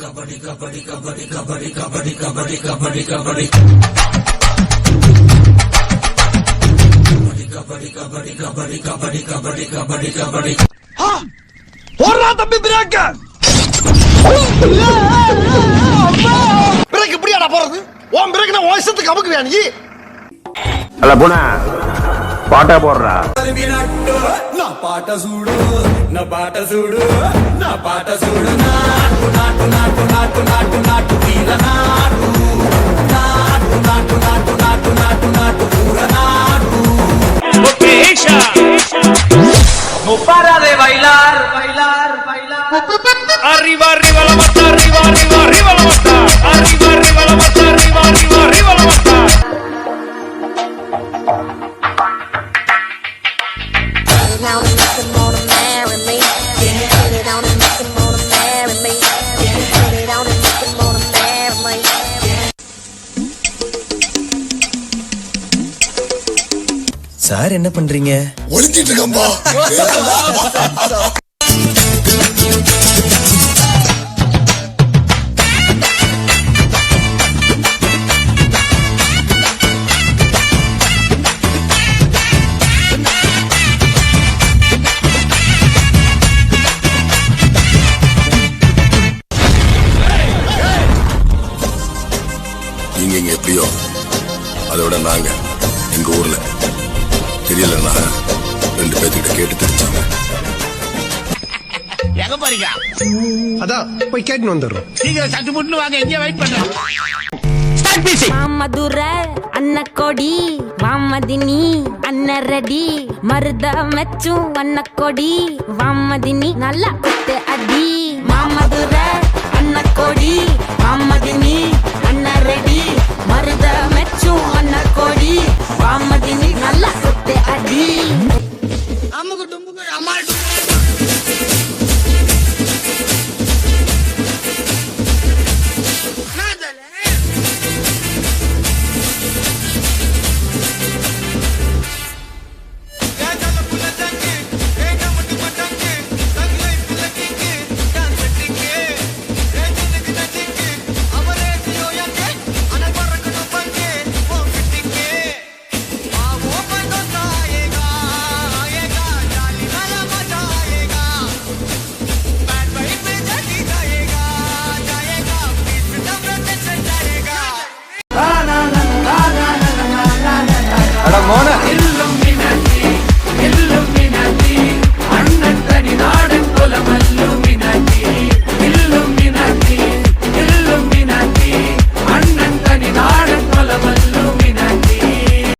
கபடி கபடி கபடி கபடி கபடி கபடி கபடி கபடி கபடி கபடி கபடி கபடி கபடி கபடி கபடி போறா தம்பி break break எப்படிடா போறது ஓம் பிரேக் நான் வாய்ஸ்க்கு அமுக்குவியா நீ அல்ல போனா பாட்டா போடுறா నా పాట చూడు నా పాట చూడు నా పాట చూడు నాటు నాటు నాటు నాటు నాటు నాటు తీర నాటు నాటు నాటు నాటు నాటు నాటు నాటు పూర నాటు No para de bailar, bailar, bailar. Arriba, arriba la mata, arriba, arriba, arriba la mata. Arriba, arriba la mata, arriba, arriba, arriba la mata. Down and make them wanna marry me. Put it down and make them wanna marry me. Put it down and make them wanna marry me. Sir என்ன பண்றீங்க? ஒளிச்சிட்டு இருக்கம்பா நீங்க இங்க எப்படியோ அதோட நாங்க எங்க ஊர்ல தெரியலன்னா 2 பேர்கிட்ட கேட்டு தெரிஞ்சாங்க எங்க போறீங்க? அதான் போய் கேட்டு வந்துடுறோம் நீங்க சட்டு முட்டு வாங்க, எங்க வெயிட் பண்றோம். மாமதுர அன்னக்கொடி வாமதினி அன்னரடி மருத மெச்சும் அன்னக்கொடி வாமதினி நல்லா அடி